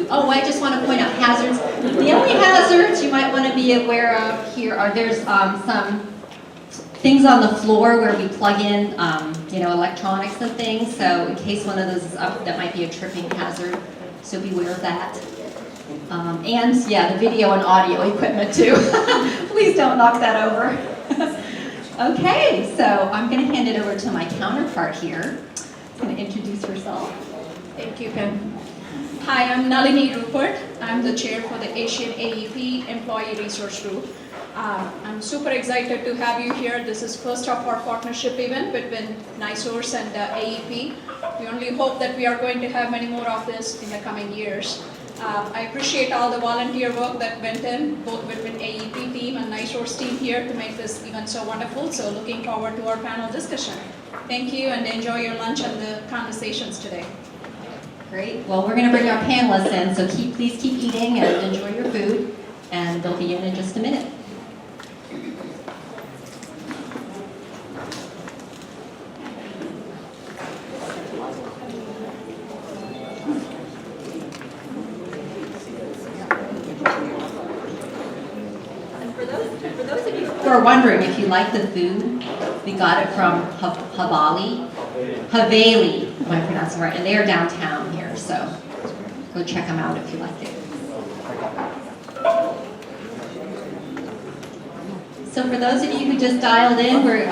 food. Oh, I just want to point out hazards. The only hazards you might want to be aware of here are there's some things on the floor where we plug in, electronics and things. So in case one of those is up, that might be a tripping hazard. So beware of that. And yeah, the video and audio equipment too. Please don't knock that over. Okay, so I'm going to hand it over to my counterpart here. She's going to introduce herself. Thank you, Pam. Hi, I'm Nalini Rupert. I'm the chair for the Asian AEP Employee Resource Group. I'm super excited to have you here. This is first of our partnership event between NiSource and AEP. We only hope that we are going to have many more of this in the coming years. I appreciate all the volunteer work that went in, both between AEP team and NiSource team here to make this event so wonderful. So looking forward to our panel discussion. Thank you and enjoy your lunch and the conversations today. Great. Well, we're going to bring our panelists in, so please keep eating and enjoy your food, and they'll be in just a minute. For those of you who are wondering if you like the food, we got it from Haveli, am I pronouncing it right? And they are downtown here, so go check them out if you like it. So for those of you who just dialed in, we're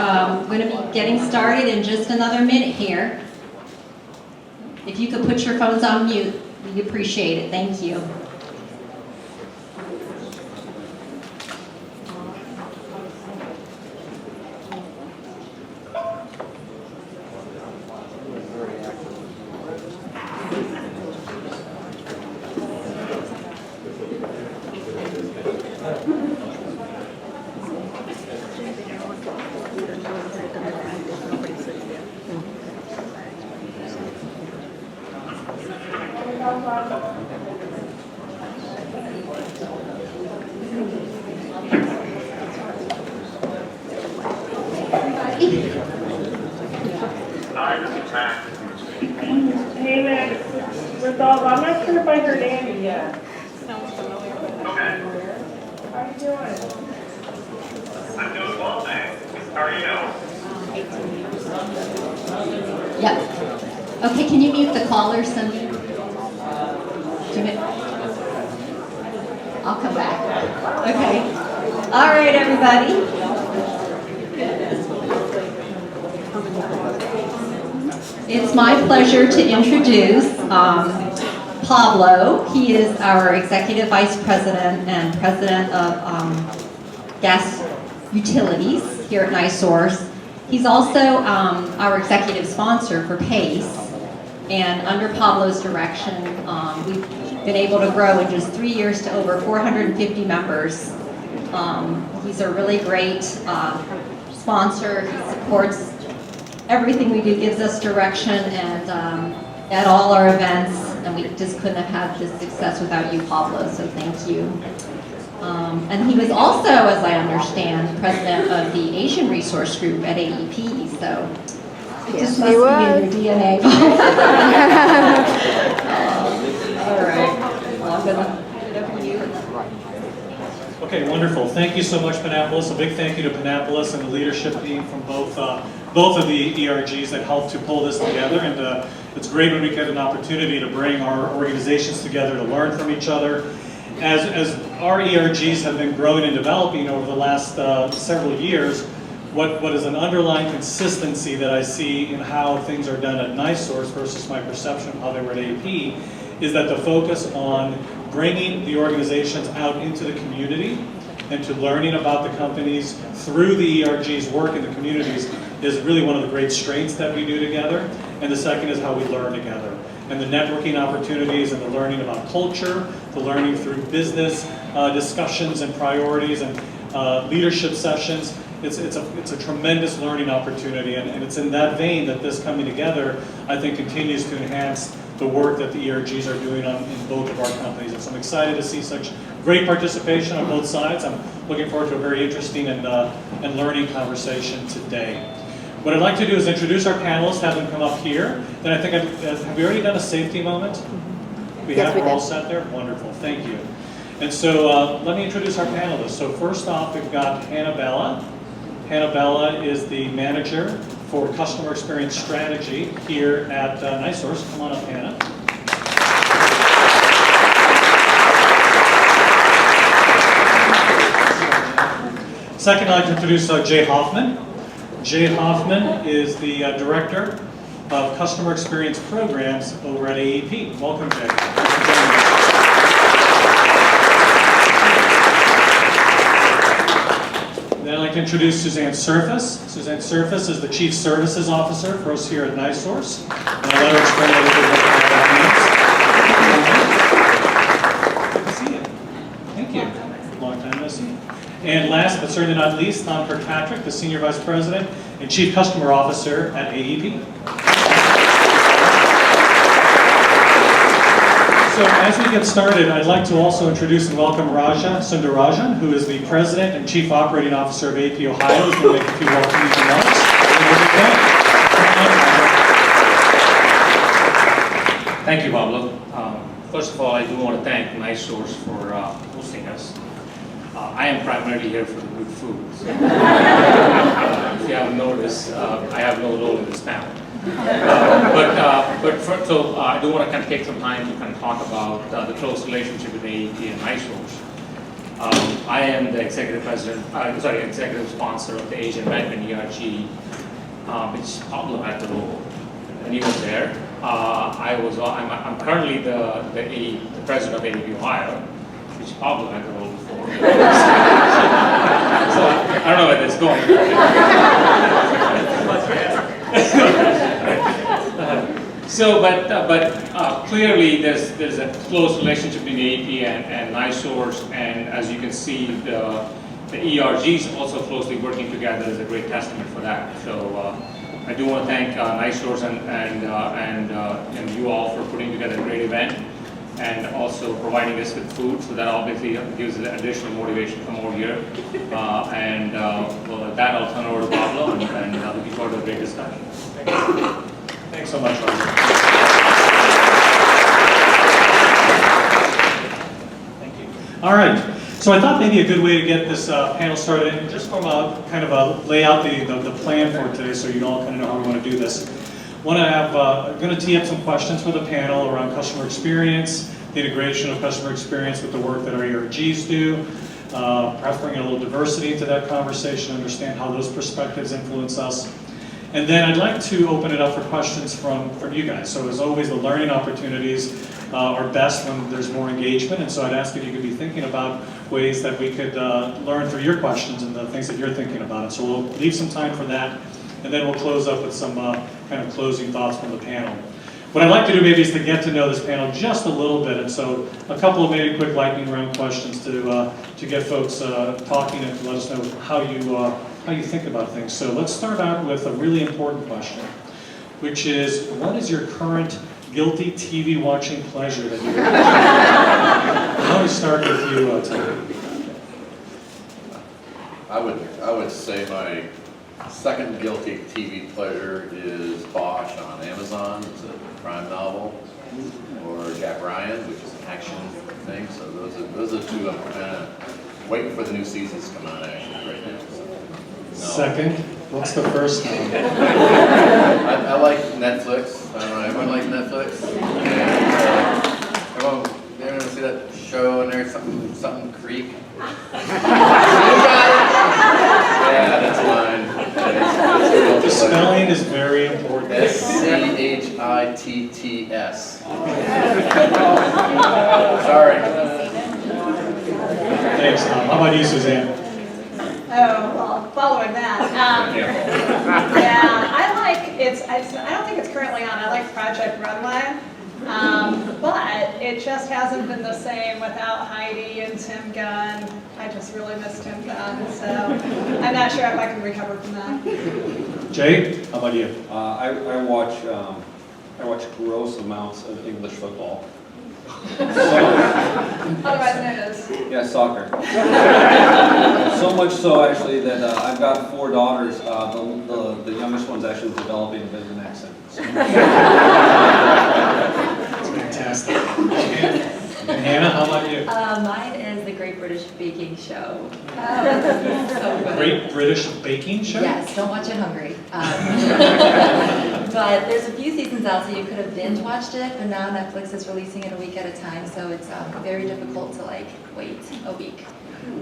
going to be getting started in just another minute here. If you could put your phones on mute, we'd appreciate it. Thank you. Hey man, Resolve, I'm not sure if I heard Andy yet. Okay. How you doing? I'm doing well, thanks. How are you? Yep. Okay, can you mute the caller, Cindy? I'll come back. Okay. All right, everybody. It's my pleasure to introduce Pablo. He is our Executive Vice President and President of Gas Utilities here at NiSource. He's also our executive sponsor for PACE. And under Pablo's direction, we've been able to grow in just 3 years to over 450 members. He's a really great sponsor. He supports everything we do, gives us direction, and at all our events, and we just couldn't have had this success without you, Pablo, so thank you. And he was also, as I understand, president of the Asian Resource Group at AEP, so it just must be in your DNA. All right, well, I'm gonna hand it over to you. Okay, wonderful. Thank you so much, Panelists. A big thank you to Panelists and the leadership team from both of the ERGs that helped to pull this together. And it's great when we get an opportunity to bring our organizations together to learn from each other. As our ERGs have been growing and developing over the last several years, what is an underlying consistency that I see in how things are done at NiSource versus my perception of how they were at AP is that the focus on bringing the organizations out into the community and to learning about the companies through the ERG's work in the communities is really one of the great strengths that we do together. And the second is how we learn together. And the networking opportunities and the learning about culture, the learning through business discussions and priorities and leadership sessions. It's a tremendous learning opportunity, and it's in that vein that this coming together, I think, continues to enhance the work that the ERGs are doing in both of our companies. And so I'm excited to see such great participation on both sides. I'm looking forward to a very interesting and learning conversation today. What I'd like to do is introduce our panelists, have them come up here. Then I think, have we already done a safety moment? We Yes, have, we we're all did. set there? Wonderful, thank you. And so let me introduce our panelists. So first off, we've got Hanna Balla. Hanna Balla is the manager for customer experience strategy here at NiSource. Come on up, Hanna. Second, I'd like to introduce Jay Hoffman. Jay Hoffman is the Director of Customer Experience Programs over at AEP. Welcome, Jay. Thanks for joining us. Then I'd like to introduce Suzanne Surface. Suzanne Surface is the Chief Services Officer for us here at NiSource. And I'll let her explain a little bit what that means. Good to see you. Thank you. Long time no see. And last but certainly not least, Tom Kirkpatrick, the Senior Vice President and Chief Customer Officer at AEP. So as we get started, I'd like to also introduce and welcome Raja Sundarajan, who is the President and Chief Operating Officer of AEP Ohio, who's going to make a few welcoming remarks. Thank you, Pablo. First of all, I do want to thank NiSource for hosting us. I am primarily here for the good food. So, if you haven't noticed, I have no role in this panel. So I do want to kind of take some time to kind of talk about the close relationship with AEP and NiSource. I am the executive sponsor of the Asian American ERG, which Pablo had the role, and he was there. I'm currently the president of AEP Ohio, which Pablo had the role before. So I don't know where that's going. Clearly there's a close relationship between AEP and NiSource, and as you can see, the ERGs also closely working together is a great testament for that. So I do want to thank NiSource and you all for putting together a great event, and also providing us with food, so that obviously gives us additional motivation for more here. Well, with that, I'll turn over to Pablo, and I'm looking forward to a great discussion. Thank you. Thanks so much, Roger. Thank you. All right. So I thought maybe a good way to get this panel started, and just from a kind of a lay out the plan for today, so you all kind of know how we want to do this. I'm going to tee up some questions for the panel around customer experience, the integration of customer experience with the work that our ERGs do, perhaps bring a little diversity into that conversation, understand how those perspectives influence us. And then I'd like to open it up for questions from you guys. So as always, the learning opportunities are best when there's more engagement, and so I'd ask if you could be thinking about ways that we could learn through your questions and the things that you're thinking about. And so we'll leave some time for that, and then we'll close up with some kind of closing thoughts from the panel. What I'd like to do maybe is to get to know this panel just a little bit, and so a couple of maybe quick lightning round questions to get folks talking and to let us know how you think about things. So let's start out with a really important question, which is, what is your current guilty TV watching pleasure that you watch? Why don't we start with you, Tom? I would say my second guilty TV pleasure is Bosch on Amazon. It's a crime novel, or Jack Ryan, which is an action thing. So those are two I'm kind of waiting for the new seasons to come out actually right now. So, no. Second, what's the first one? I like Netflix. I don't know, everyone like Netflix? And, everyone, you ever see that show and there's something Creek? You got it? Yeah, that's mine. The spelling is very important. SCHITTS. Sorry. Thanks, Tom. How about you, Suzanne? Oh, well, following that. Yeah, I don't think it's currently on. I like Project Runway. But it just hasn't been the same without Heidi and Tim Gunn. I just really miss Tim Gunn, so I'm not sure if I can recover from that. Jay, how about you? I watch gross amounts of English football. Otherwise known as? Yeah, soccer. So much so, actually, that I've got 4 daughters. The youngest one's actually developing a bit of an accent. So. That's fantastic. fantastic. And Hannah, how about you? Mine is the Great British Baking Show. So good. Great British Baking Show? Yes, don't watch it hungry. But there's a few seasons out, so you could have binge watched it, but now Netflix is releasing it a week at a time, so it's very difficult to like wait a week.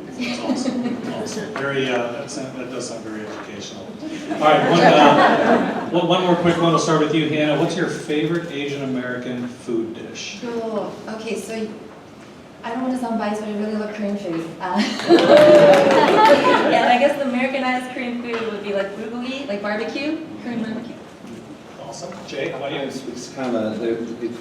That's awesome. Awesome. Very, that does sound very educational. All right, one more quick one. We'll start with you, Hannah. What's your favorite Asian American food dish? Oh, okay, so I don't want to sound biased, but I really love Korean food. And I guess the Americanized Korean food would be like bulgogi, like barbecue, Korean barbecue. Awesome. Jay, how about you? It's kind of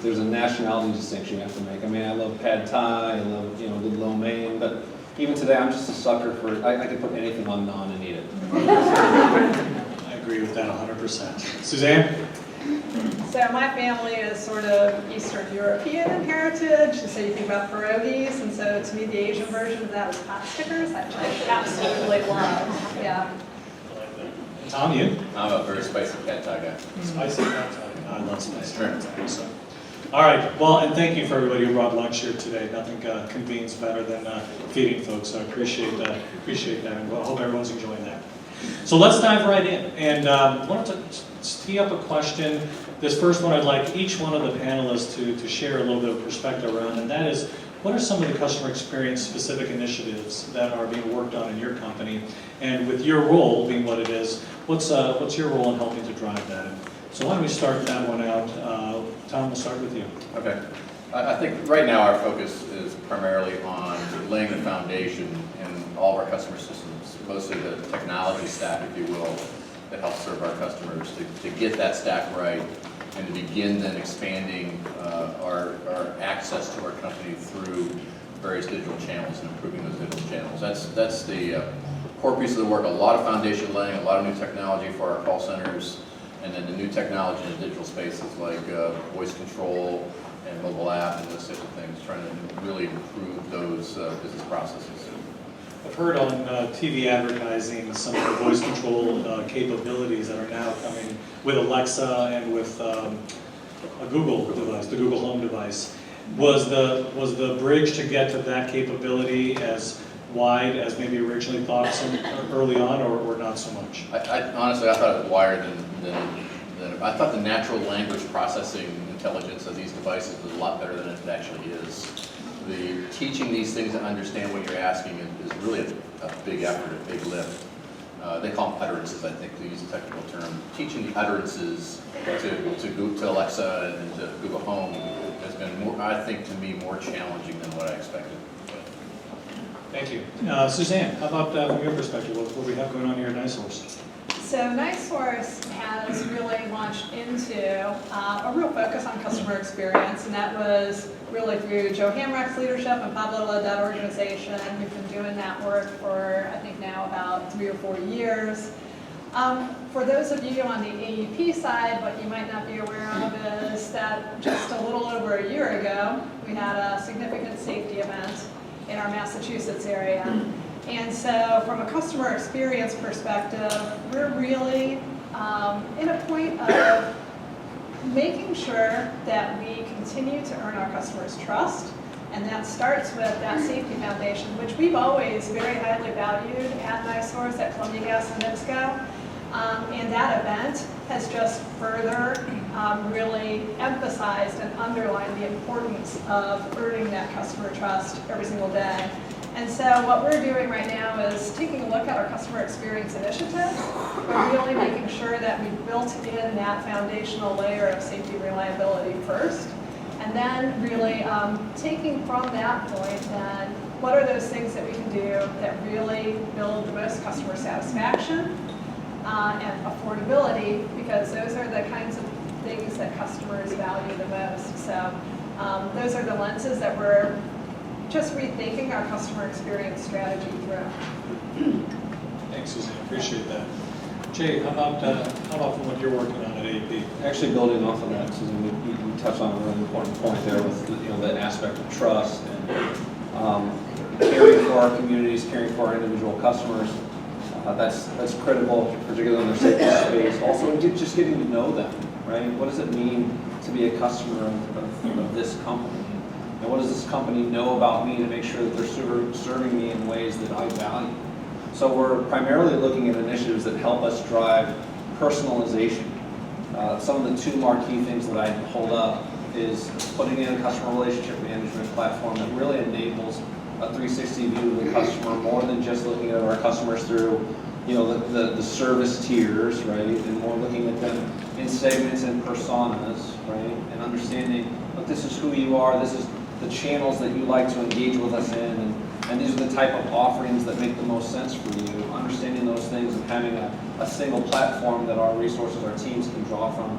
there's a nationality distinction you have to make. I mean, I love pad thai, I love good lo mein, but even today I'm just a sucker for. I could put anything on naan and eat it. I agree with that 100%. Suzanne? So my family is sort of Eastern European in heritage, and so you think about pierogies, and so to me the Asian version of that was pot stickers, which I absolutely love. Yeah. Tom, you? I'm a very spicy pad thai guy. Spicy pad thai. I love spicy pad thai. So. All right. Well, and thank you for everybody who brought lunch here today. Nothing convenes better than feeding folks. So I appreciate that, and I hope everyone's enjoying that. So let's dive right in. And I wanted to tee up a question. This first one, I'd like each one of the panelists to share a little bit of perspective around, and that is, what are some of the customer experience specific initiatives that are being worked on in your company? And with your role being what it is, what's your role in helping to drive that? So why don't we start that one out? Tom, we'll start with you. Okay. I think right now our focus is primarily on laying the foundation in all of our customer systems, mostly the technology stack, if you will, that helps serve our customers, to get that stack right and to begin then expanding our access to our company through various digital channels and improving those digital channels. That's the core piece of the work. A lot of foundation laying, a lot of new technology for our call centers, and then the new technology in the digital spaces like voice control and mobile app and those types of things, trying to really improve those business processes. I've heard on TV advertising some of the voice control capabilities that are now coming with Alexa and with a Google device, the Google Home device. Was the bridge to get to that capability as wide as maybe originally thought early on, or not so much? Honestly, I thought it was wider than I thought the natural language processing intelligence of these devices was a lot better than it actually is. The teaching these things to understand what you're asking is really a big effort, a big lift. They call them utterances, I think, to use a technical term. Teaching the utterances to Alexa and to Google Home has been, more, I think, to me, more challenging than what I expected. Thank you. Suzanne, how about from your perspective, what do we have going on here at NiSource? So NiSource has really launched into a real focus on customer experience, and that was really through Joe Hamrick's leadership and Pablo led that organization. We've been doing that work for, I think, now about 3 or 4 years. For those of you on the AEP side, what you might not be aware of is that just a little over a year ago, we had a significant safety event in our Massachusetts area. And so from a customer experience perspective, we're really in a point of making sure that we continue to earn our customers' trust. And that starts with that safety foundation, which we've always very highly valued at NiSource, at Columbia Gas and NIPSCO. And that event has just further really emphasized and underlined the importance of earning that customer trust every single day. And so what we're doing right now is taking a look at our customer experience initiative, but really making sure that we've built in that foundational layer of safety and reliability first. And then really taking from that point then, what are those things that we can do that really build the most customer satisfaction and affordability, because those are the kinds of things that customers value the most. So those are the lenses that we're just rethinking our customer experience strategy through. Thanks, Suzanne. Appreciate that. Jay, how about from what you're working on at AEP? Actually, building off of that, Susan, you touched on a really important point there with the aspect of trust and caring for our communities, caring for our individual customers. That's critical, particularly in their safety space. Also, just getting to know them, right? What does it mean to be a customer of this company? And what does this company know about me to make sure that they're serving me in ways that I value? So we're primarily looking at initiatives that help us drive personalization. Some of the two marquee things that I hold up is putting in a customer relationship management platform that really enables a 360 view of the customer, more than just looking at our customers through, the service tiers, right? And more looking at them in segments and personas, right? And understanding, look, this is who you are, this is the channels that you like to engage with us in, and these are the type of offerings that make the most sense for you. Understanding those things and having a single platform that our resources, our teams can draw from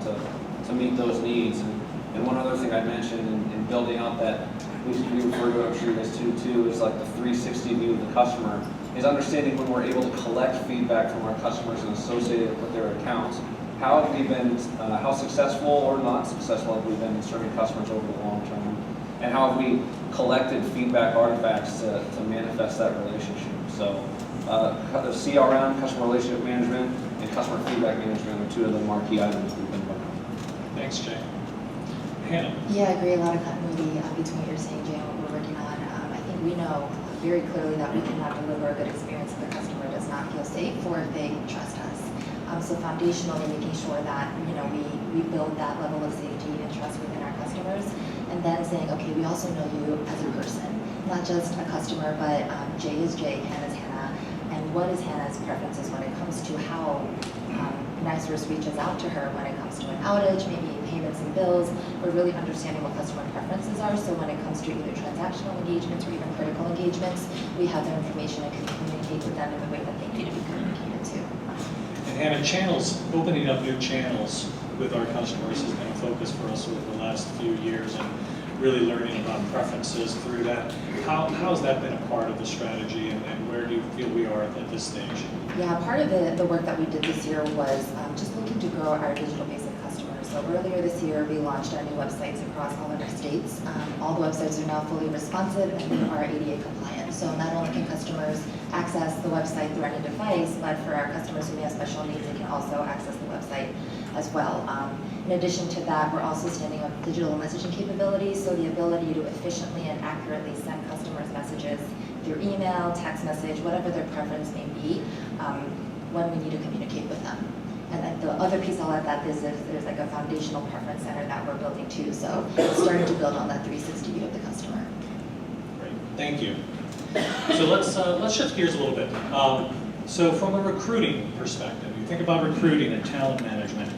to meet those needs. And one other thing I mentioned in building out that, we refer to it, I'm sure you guys too, is like the 360 view of the customer, is understanding when we're able to collect feedback from our customers and associate it with their accounts. How have we been, how successful or not successful have we been in serving customers over the long term? And how have we collected feedback artifacts to manifest that relationship? So the CRM, customer relationship management, and customer feedback management are two of the marquee items we've been working on. Thanks, Jay. Hanna? Yeah, I agree. A lot of continuity between what you're saying, Jay, and what we're working on. I think we know very clearly that we cannot deliver a good experience if the customer does not feel safe or if they trust us. So foundationally, making sure that we build that level of safety and trust within our customers, and then saying, okay, we also know you as a person, not just a customer, but Jay is Jay, Hannah is Hanna, and what is Hannah's preferences when it comes to how NiSource reaches out to her when it comes to an outage, maybe payments and bills. We're really understanding what customer preferences are, so when it comes to either transactional engagements or even critical engagements, we have their information and can communicate with them in the way that they need to be communicated to. And Hanna, opening up new channels with our customers has been a focus for us over the last few years, and really learning about preferences through that. How has that been a part of the strategy, and where do you feel we are at this stage? Yeah, part of the work that we did this year was just looking to grow our digital base of customers. So earlier this year, we launched our new websites across all of our states. All the websites are now fully responsive and they are ADA compliant. So not only can customers access the website through any device, but for our customers who may have special needs, they can also access the website as well. In addition to that, we're also standing up digital messaging capabilities, so the ability to efficiently and accurately send customers messages through email, text message, whatever their preference may be, when we need to communicate with them. And then the other piece I'll add that is there's like a foundational preference center that we're building too, so it's starting to build on that 360 view of the customer. Great, thank you. So let's shift gears a little bit. So from a recruiting perspective, you think about recruiting and talent management.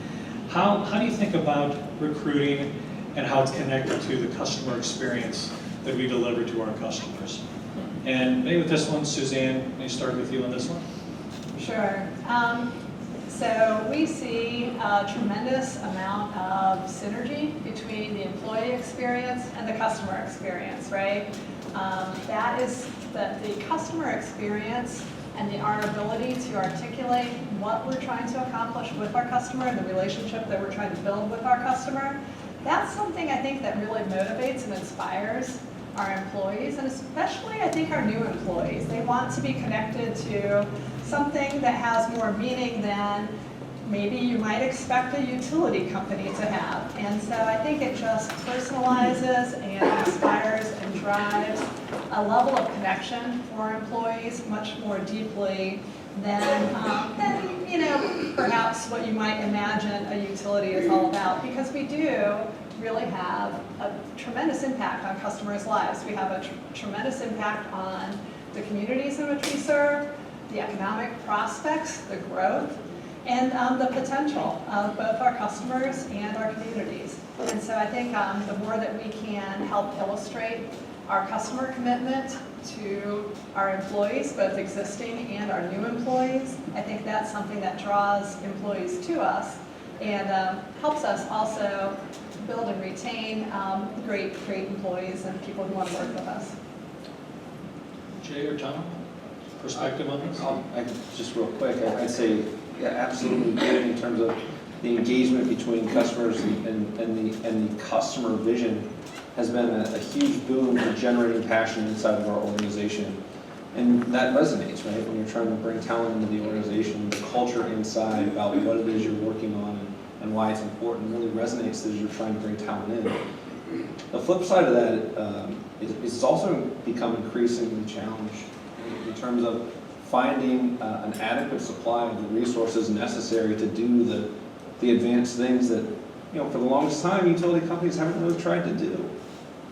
How do you think about recruiting and how it's connected to the customer experience that we deliver to our customers? And maybe with this one, Suzanne, may I start with you on this one? Sure. So we see a tremendous amount of synergy between the employee experience and the customer experience, right? That is the customer experience and our ability to articulate what we're trying to accomplish with our customer and the relationship that we're trying to build with our customer. That's something I think that really motivates and inspires our employees, and especially I think our new employees. They want to be connected to something that has more meaning than maybe you might expect a utility company to have. And so I think it just personalizes and inspires and drives a level of connection for employees much more deeply than perhaps what you might imagine a utility is all about, because we do really have a tremendous impact on customers' lives. We have a tremendous impact on the communities in which we serve, the economic prospects, the growth, and the potential of both our customers and our communities. And so I think the more that we can help illustrate our customer commitment to our employees, both existing and our new employees, I think that's something that draws employees to us and helps us also build and retain great employees and people who want to work with us. Jay or Tom, perspective on this? Just real quick, I'd say, yeah, absolutely good in terms of the engagement between customers and the customer vision has been a huge boon for generating passion inside of our organization. And that resonates, right? When you're trying to bring talent into the organization, the culture inside about what it is you're working on and why it's important really resonates as you're trying to bring talent in. The flip side of that is it's also become increasingly challenged in terms of finding an adequate supply of the resources necessary to do the advanced things that, for the longest time, utility companies haven't really tried to do.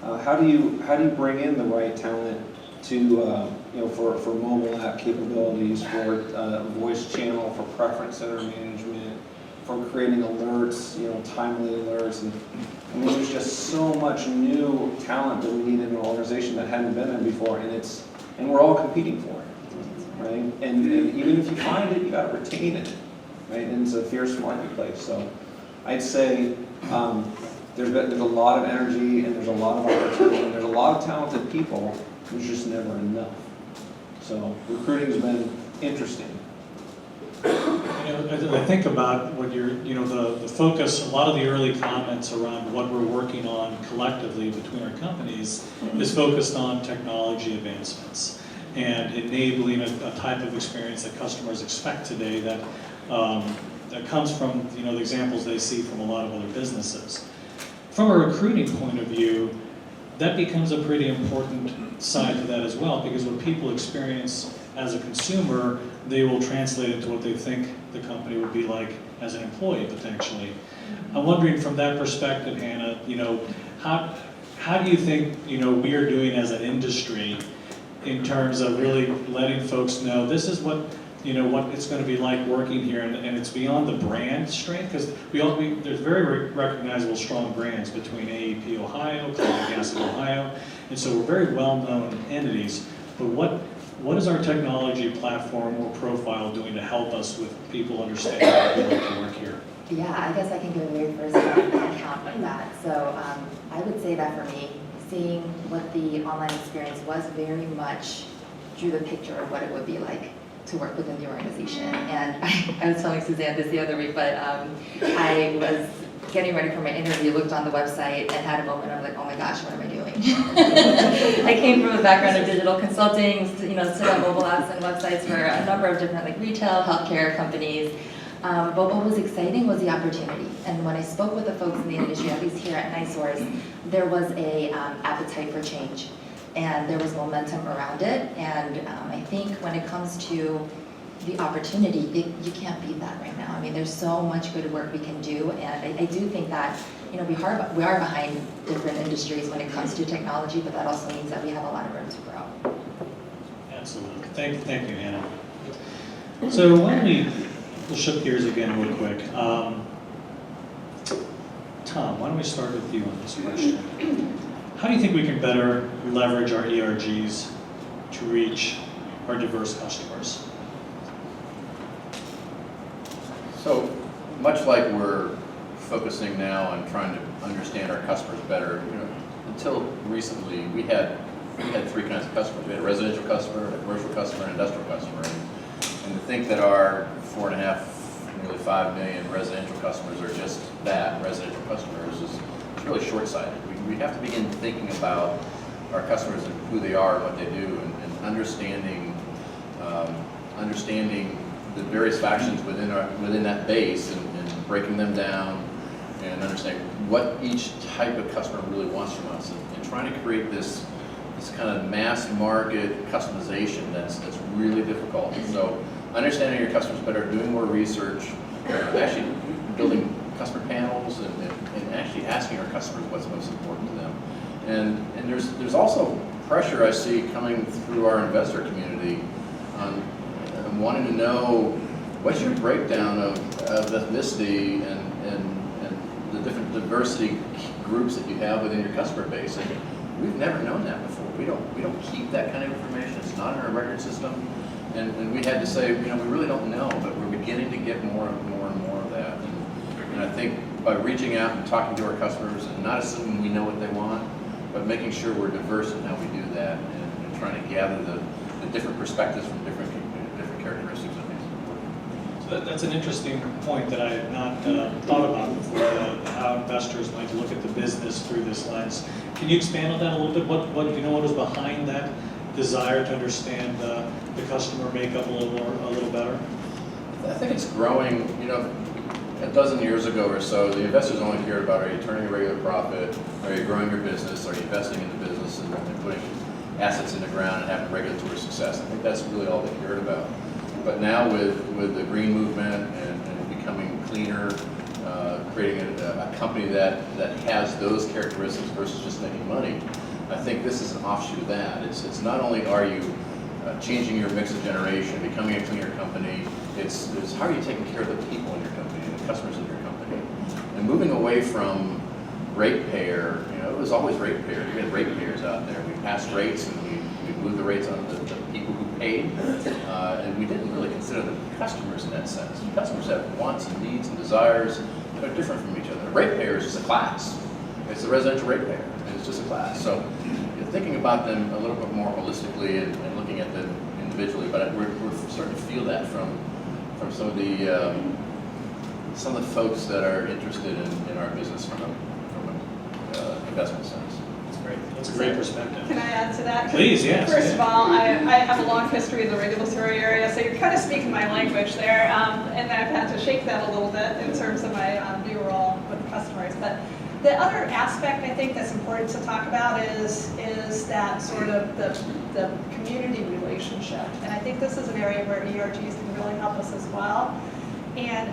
How do you bring in the right talent to, for mobile app capabilities, for voice channel, for preference center management, for creating alerts, timely alerts, and I mean, there's just so much new talent that we need in an organization that hadn't been there before, and we're all competing for it, right? And even if you find it, you got to retain it, right? And it's a fierce marketplace. So I'd say there's a lot of energy, and there's a lot of opportunity, and there's a lot of talented people. There's just never enough. So recruiting's been interesting. I think about what the focus, a lot of the early comments around what we're working on collectively between our companies is focused on technology advancements and enabling a type of experience that customers expect today that comes from the examples they see from a lot of other businesses. From a recruiting point of view, that becomes a pretty important side to that as well, because what people experience as a consumer, they will translate into what they think the company would be like as an employee potentially. I'm wondering from that perspective, Hanna, how do you think we are doing as an industry in terms of really letting folks know this is what what it's going to be like working here, and it's beyond the brand strength, because there's very recognizable strong brands between AEP Ohio, Columbia Gas of Ohio, and so we're very well-known entities. But what is our technology platform or profile doing to help us with people understanding how we like to work here? Yeah, I guess I can give a very first account of that. So I would say that for me, seeing what the online experience was very much drew the picture of what it would be like to work within the organization. And I was telling Suzanne this the other week, but I was getting ready for my interview, looked on the website and had a moment of like, oh my gosh, what am I doing? I came from a background of digital consulting, stood on mobile apps and websites for a number of different retail, healthcare companies. But what was exciting was the opportunity. And when I spoke with the folks in the industry, at least here at NiSource, there was a appetite for change. And there was momentum around it. And I think when it comes to the opportunity, you can't beat that right now. I mean, there's so much good work we can do. And I do think that, we are behind different industries when it comes to technology, but that also means that we have a lot of room to grow. Absolutely. Thank you, Hanna. So why don't we'll shift gears again real quick. Tom, why don't we start with you on this question? How do you think we can better leverage our ERGs to reach our diverse customers? So much like we're focusing now on trying to understand our customers better, until recently we had three kinds of customers. We had a residential customer, a commercial customer, and an industrial customer. And to think that our 4.5, nearly 5 million residential customers are just that, residential customers, is really short-sighted. We have to begin thinking about our customers and who they are and what they do, and understanding the various factions within that base, and breaking them down and understanding what each type of customer really wants from us, and trying to create this kind of mass market customization that's really difficult. So understanding your customers better, doing more research, actually building customer panels, and actually asking our customers what's most important to them. And there's also pressure I see coming through our investor community on wanting to know what's your breakdown of ethnicity and the different diversity groups that you have within your customer base. And we've never known that before. We don't keep that kind of information. It's not in our record system. And we had to say, we really don't know, but we're beginning to get more and more of that. And I think by reaching out and talking to our customers and not assuming we know what they want, but making sure we're diverse in how we do that, and trying to gather the different perspectives from different characteristics of things. So that's an interesting point that I had not thought about before, how investors might look at the business through this lens. Can you expand on that a little bit? What was behind that desire to understand the customer makeup a little better? I think it's growing. a dozen years ago or so, the investors only cared about, are you turning a regular profit, are you growing your business, are you investing in the business and putting assets in the ground and having regulatory success. I think that's really all they cared about. But now with the green movement and becoming cleaner, creating a company that has those characteristics versus just making money, I think this is an offshoot of that. It's not only are you changing your mix of generation, becoming a cleaner company, it's how are you taking care of the people in your company and the customers in your company. And moving away from ratepayer, it was always ratepayer. We had ratepayers out there. We passed rates and we moved the rates on the people who paid. And we didn't really consider them customers in that sense. Customers have wants and needs and desires that are different from each other. A ratepayer is just a class. It's the residential ratepayer, and it's just a class. So thinking about them a little bit more holistically and looking at them individually, but we're starting to feel that from some of the folks that are interested in our business from an investment sense. That's great. That's a great perspective. Can I add to that? Please, yes. First of all, I have a long history in the regulatory area, so you're kind of speaking my language there, and I've had to shake that a little bit in terms of my new role with customers. But the other aspect I think that's important to talk about is that sort of the community relationship. And I think this is an area where ERGs can really help us as well. And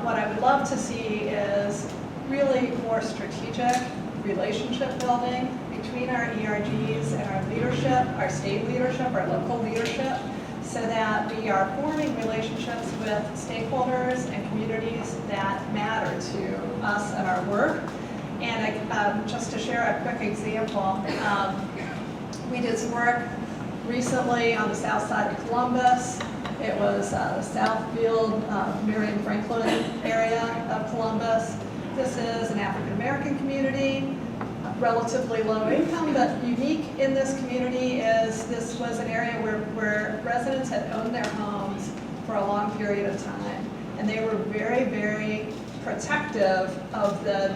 what I would love to see is really more strategic relationship building between our ERGs and our leadership, our state leadership, our local leadership, so that we are forming relationships with stakeholders and communities that matter to us and our work. And just to share a quick example, we did some work recently on the south side of Columbus. It was Southfield, Marion Franklin area of Columbus. This is an African American community, relatively low income, but unique in this community is this was an area where residents had owned their homes for a long period of time. And they were very, very protective of the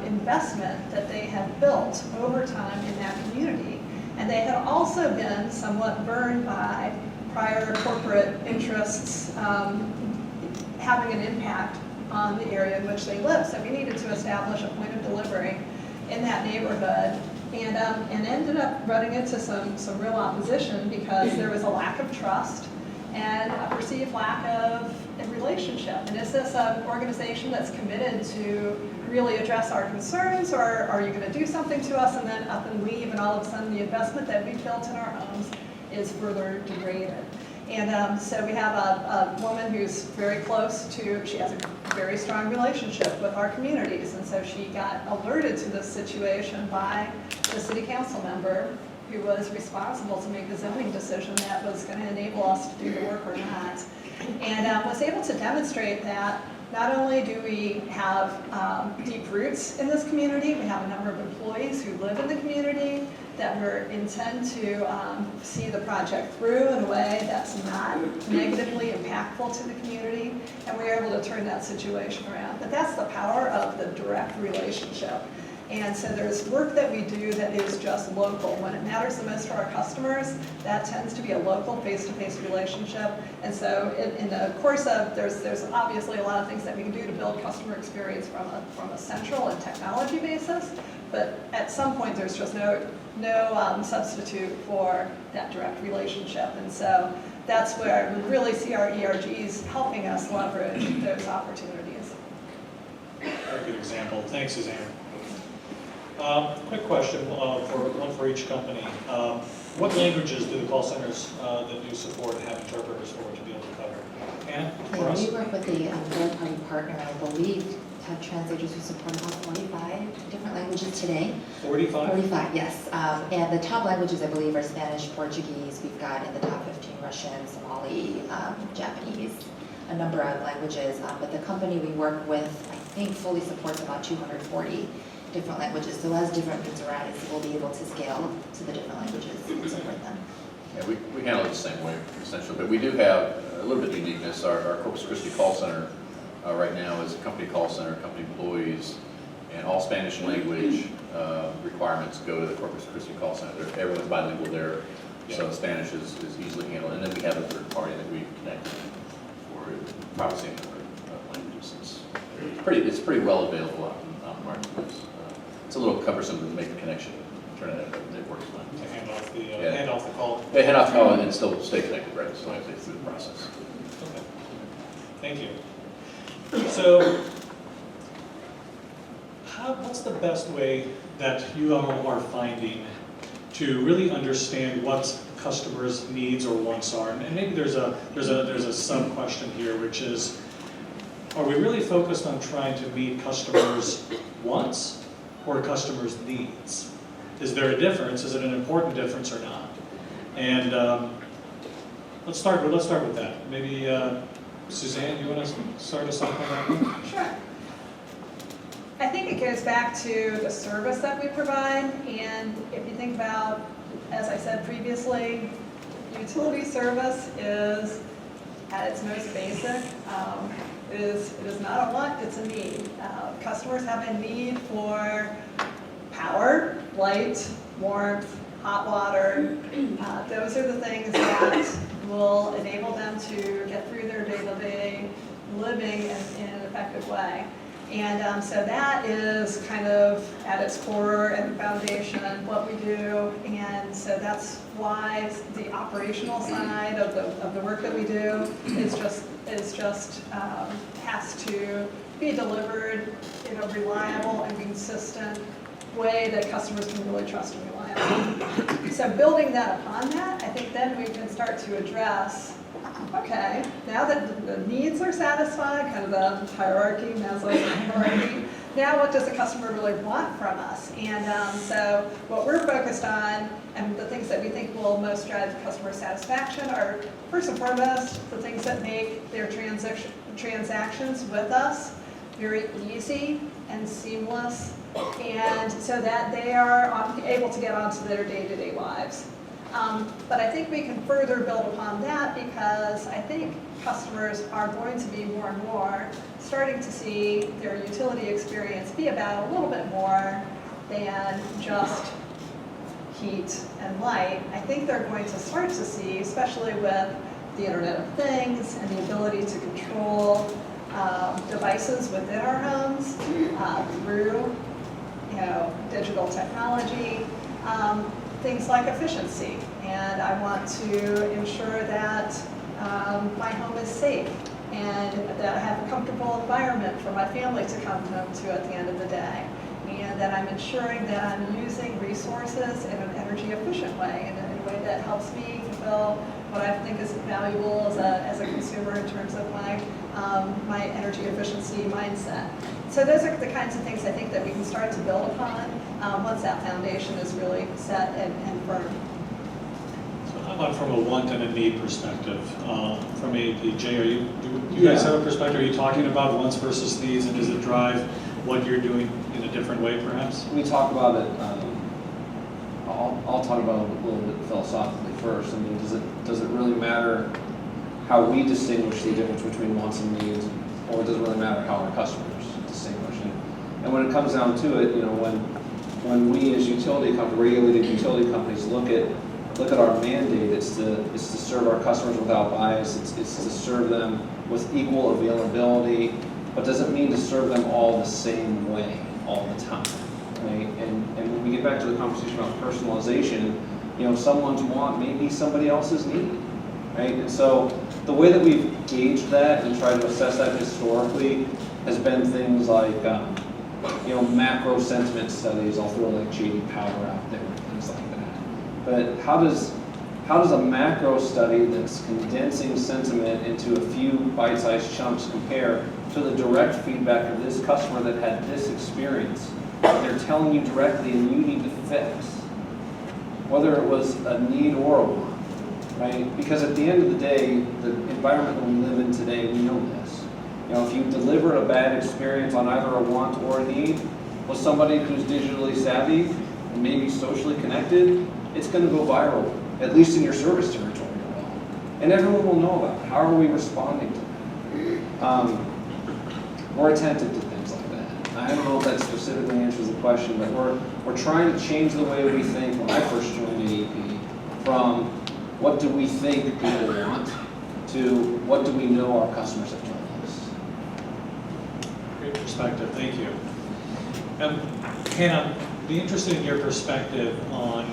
investment that they had built over time in that community. And they had also been somewhat burned by prior corporate interests having an impact on the area in which they live. So we needed to establish a point of delivery in that neighborhood, and ended up running into some real opposition because there was a lack of trust and a perceived lack of a relationship. And is this an organization that's committed to really address our concerns, or are you going to do something to us and then up and leave, and all of a sudden the investment that we built in our homes is further degraded? And so we have a woman who's very close to, she has a very strong relationship with our communities, and so she got alerted to this situation by the city council member who was responsible to make the zoning decision that was going to enable us to do the work or not, and was able to demonstrate that not only do we have deep roots in this community, we have a number of employees who live in the community that we intend to see the project through in a way that's not negatively impactful to the community, and we're able to turn that situation around. But that's the power of the direct relationship. And so there's work that we do that is just local. When it matters the most to our customers, that tends to be a local face-to-face relationship. And so in the course of, there's obviously a lot of things that we can do to build customer experience from a central and technology basis, but at some point there's just no substitute for that direct relationship. And so that's where we really see our ERGs helping us leverage those opportunities. Very good example. Thanks, Suzanne. Quick question, one for each company. What languages do the call centers that you support have interpreters for to be able to cover? Anne, for us? We work with a third-party partner, I believe, have translators who support about 45 different languages today. 45? 45, yes. And the top languages, I believe, are Spanish, Portuguese. We've got in the top 15 Russian, Somali, Japanese, a number of languages. But the company we work with, I think, fully supports about 240 different languages. So as different needs arise, we'll be able to scale to the different languages and support them. Yeah, we handle it the same way, essentially, but we do have a little bit of uniqueness. Our Corpus Christi call center right now is a company call center, company employees, and all Spanish language requirements go to the Corpus Christi call center. Everyone's bilingual there, so Spanish is easily handled. And then we have a third party that we connect for processing languages. It's pretty well available on the marketplace. It's a little cumbersome to make the connection, turn it, but it works fine. To hand off the, Yeah. hand off the call. Yeah, hand off the call and still stay connected, right, so I think through the process. Okay. Thank you. So, what's the best way that you all are finding to really understand what customers' needs or wants are? And maybe there's a sub question here, which is, are we really focused on trying to meet customers' wants or customers' needs? Is there a difference? Is it an important difference or not? And let's start with that. Maybe Suzanne, you want to start us off on that one? Sure. I think it goes back to the service that we provide, and if you think about, as I said previously, utility service is at its most basic. It is not a want, it's a need. Customers have a need for power, light, warmth, hot water. Those are the things that will enable them to get through their day-to-day living in an effective way. And so that is kind of at its core and foundation what we do. And so that's why the operational side of the work that we do is just has to be delivered in a reliable and consistent way that customers can really trust and rely on. So building that upon that, I think then we can start to address, okay, now that the needs are satisfied, kind of the hierarchy, Maslow's hierarchy, now what does the customer really want from us? And so what we're focused on, and the things that we think will most drive customer satisfaction are, first and foremost, the things that make their transactions with us very easy and seamless, and so that they are able to get onto their day-to-day lives. But I think we can further build upon that, because I think customers are going to be more and more starting to see their utility experience be about a little bit more than just heat and light. I think they're going to start to see, especially with the Internet of Things and the ability to control devices within our homes through digital technology, things like efficiency. And I want to ensure that my home is safe and that I have a comfortable environment for my family to come home to at the end of the day. And that I'm ensuring that I'm using resources in an energy efficient way, in a way that helps me fulfill what I think is valuable as a consumer in terms of my energy efficiency mindset. So those are the kinds of things I think that we can start to build upon once that foundation is really set and firm. So how about from a want and a need perspective? From AEP, Jay, do you guys have a perspective? Are you talking about wants versus needs, and does it drive what you're doing in a different way, perhaps? We talk about it, I'll talk about it a little bit philosophically first. I mean, does it really matter how we distinguish the difference between wants and needs, or does it really matter how our customers distinguish it? And when it comes down to it, when we as regulated utility companies look at our mandate, it's to serve our customers without bias. It's to serve them with equal availability, but doesn't mean to serve them all the same way all the time, right? And when we get back to the conversation about personalization, someone's want may be somebody else's need, right? And so the way that we've gauged that and tried to assess that historically has been things like, macro sentiment studies. I'll throw like J.D. Power out there, things like that. But how does a macro study that's condensing sentiment into a few bite-sized chunks compare to the direct feedback of this customer that had this experience? They're telling you directly, and you need to fix, whether it was a need or a want, right? Because at the end of the day, the environment that we live in today, we know this. If you deliver a bad experience on either a want or a need with somebody who's digitally savvy and maybe socially connected, it's going to go viral, at least in your service territory. And everyone will know about it. How are we responding to that? We're attentive to things like that. I don't know if that specifically answers the question, but we're trying to change the way we think. When I first joined AEP, from what do we think people want to what do we know our customers have told us. Great perspective, thank you. Hanna, be interested in your perspective on,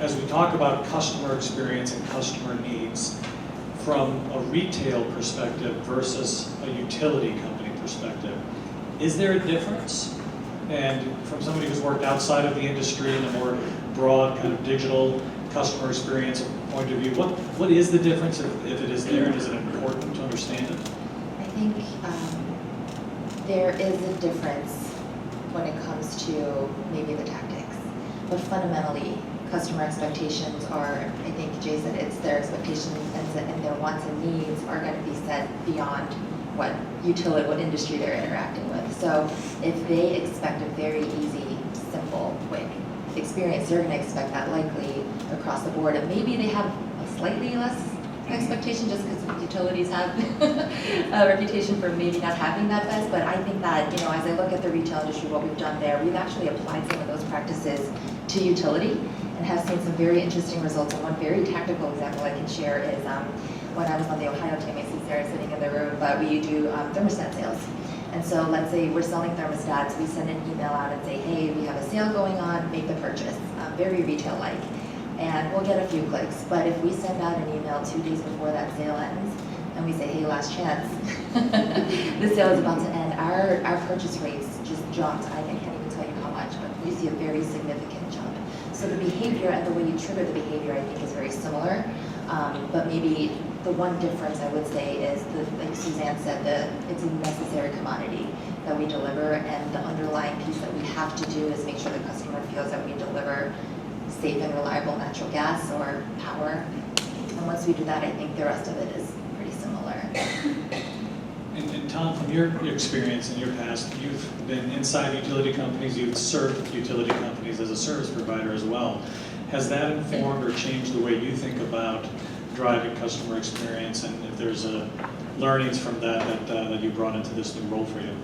as we talk about customer experience and customer needs, from a retail perspective versus a utility company perspective. Is there a difference? And from somebody who's worked outside of the industry in a more broad kind of digital customer experience point of view, what is the difference if it is there, and is it important to understand it? I think there is a difference when it comes to maybe the tactics, but fundamentally, customer expectations are, I think Jay said, it's their expectations and their wants and needs are going to be set beyond what industry they're interacting with. So if they expect a very easy, simple, quick experience, they're going to expect that likely across the board. And maybe they have a slightly less expectation just because utilities have a reputation for maybe not having that best. But I think that, as I look at the retail industry, what we've done there, we've actually applied some of those practices to utility and have seen some very interesting results. And one very tactical example I can share is when I was on the Ohio team, I see Sarah sitting in the room, but we do thermostat sales. And so let's say we're selling thermostats, we send an email out and say, hey, we have a sale going on, make the purchase, very retail-like. And we'll get a few clicks, but if we send out an email 2 days before that sale ends, and we say, hey, last chance, the sale is about to end, our purchase rates just jumped. I can't even tell you how much, but you see a very significant jump. So the behavior and the way you trigger the behavior, I think, is very similar. But maybe the one difference I would say is, like Suzanne said, it's a necessary commodity that we deliver, and the underlying piece that we have to do is make sure the customer feels that we deliver safe and reliable natural gas or power. And once we do that, I think the rest of it is pretty similar. And Tom, from your experience in your past, you've been inside utility companies, you've served utility companies as a service provider as well. Has that informed or changed the way you think about driving customer experience, and if there's learnings from that you brought into this new role for you?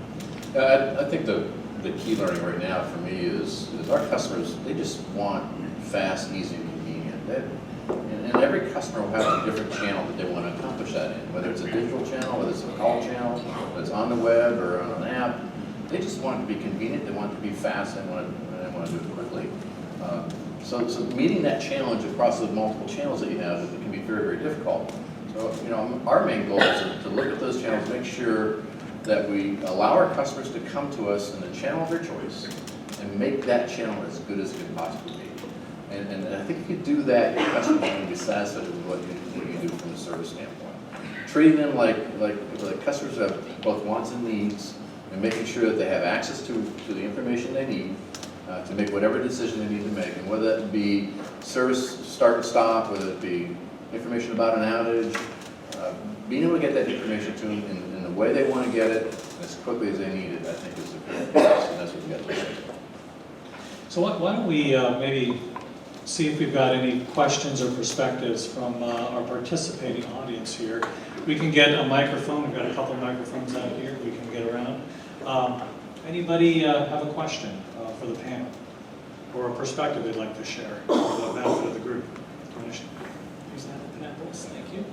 I think the key learning right now for me is our customers, they just want fast, easy, and convenient. And every customer will have a different channel that they want to accomplish that in, whether it's a digital channel, whether it's a call channel, whether it's on the web or on an app. They just want it to be convenient, they want it to be fast, and they want to do it quickly. So meeting that challenge across the multiple channels that you have, it can be very, very difficult. So, our main goal is to look at those channels, make sure that we allow our customers to come to us in the channel of their choice and make that channel as good as it can possibly be. And I think if you do that, your customers are going to be satisfied with what you do from a service standpoint. Treating them like customers have both wants and needs, and making sure that they have access to the information they need to make whatever decision they need to make. And whether that be service start and stop, whether it be information about an outage, being able to get that information to them in the way they want to get it, as quickly as they need it, I think is the critical piece, and that's what we got to do. So why don't we maybe see if we've got any questions or perspectives from our participating audience here. We can get a microphone. We've got a couple of microphones out here we can get around. Anybody have a question for the panel or a perspective they'd like to share for the benefit of the group? Use that at Panelists. Thank you.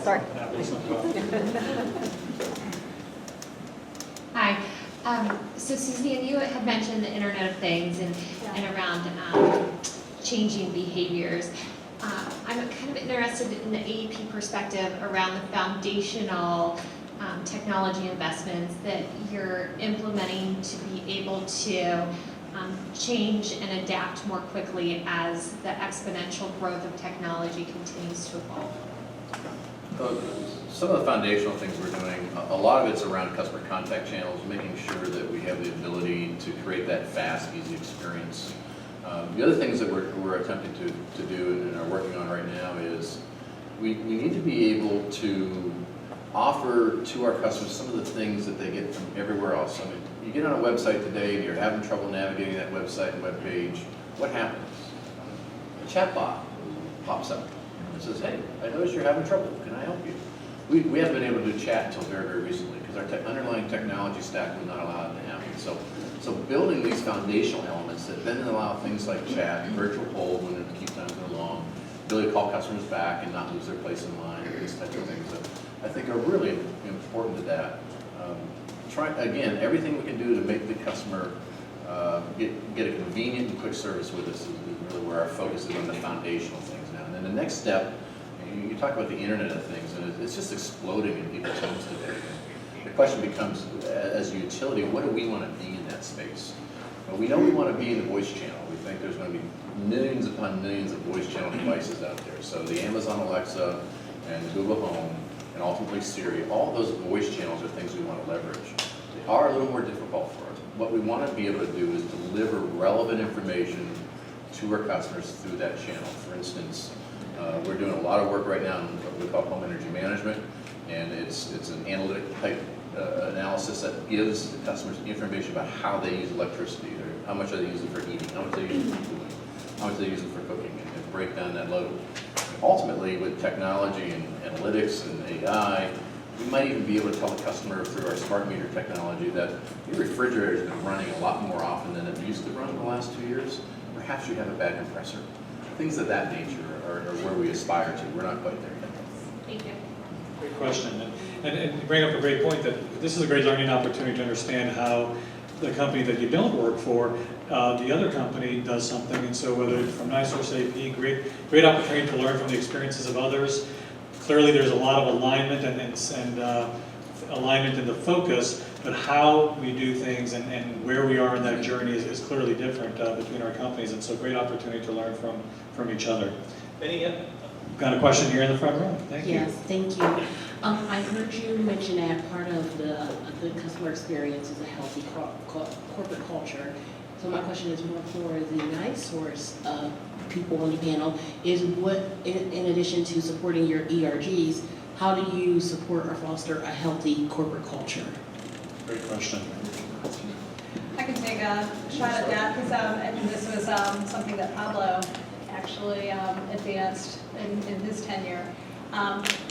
Sorry. Hi. So Suzanne, you had mentioned the Internet of Things and around changing behaviors. I'm kind of interested in the AEP perspective around the foundational technology investments that you're implementing to be able to change and adapt more quickly as the exponential growth of technology continues to evolve. Some of the foundational things we're doing, a lot of it's around customer contact channels, making sure that we have the ability to create that fast, easy experience. The other things that we're attempting to do and are working on right now is we need to be able to offer to our customers some of the things that they get from everywhere else. I mean, you get on a website today and you're having trouble navigating that website and web page, what happens? A chatbot pops up and says, hey, I noticed you're having trouble, can I help you? We haven't been able to do chat until very, very recently because our underlying technology stack would not allow it to happen. So building these foundational elements that then allow things like chat, virtual hold when the queue times are long, ability to call customers back and not lose their place in line, these types of things that I think are really important to that. Again, everything we can do to make the customer get a convenient and quick service with us is really where our focus is on the foundational things now. And then the next step, you talk about the Internet of Things, and it's just exploding in people's homes today. The question becomes, as a utility, what do we want to be in that space? Well, we know we want to be in the voice channel. We think there's going to be millions upon millions of voice channel devices out there. So the Amazon Alexa and the Google Home and ultimately Siri, all those voice channels are things we want to leverage. They are a little more difficult for us. What we want to be able to do is deliver relevant information to our customers through that channel. For instance, we're doing a lot of work right now in what we call home energy management, and it's an analytic type analysis that gives the customers information about how they use electricity, or how much are they using for heating, how much are they using for cooling, how much are they using for cooking, and break down that load. Ultimately, with technology and analytics and AI, we might even be able to tell the customer through our smart meter technology that your refrigerator has been running a lot more often than it used to run in the last 2 years. Perhaps you have a bad compressor. Things of that nature are where we aspire to. We're not quite there yet. Thank you. Great question. And you bring up a great point that this is a great learning opportunity to understand how the company that you don't work for, the other company does something. And so whether it's from NiSource AP, great opportunity to learn from the experiences of others. Clearly there's a lot of alignment and alignment in the focus, but how we do things and where we are in that journey is clearly different between our companies. And so great opportunity to learn from each other. Benny, got a question here in the front row. Thank you. Yes, thank you. I heard you mention that part of the customer experience is a healthy corporate culture. So my question is more for the NiSource people on the panel, is what, in addition to supporting your ERGs, how do you support or foster a healthy corporate culture? Great question. I can take a shot at that because and this was something that Pablo actually advanced in his tenure.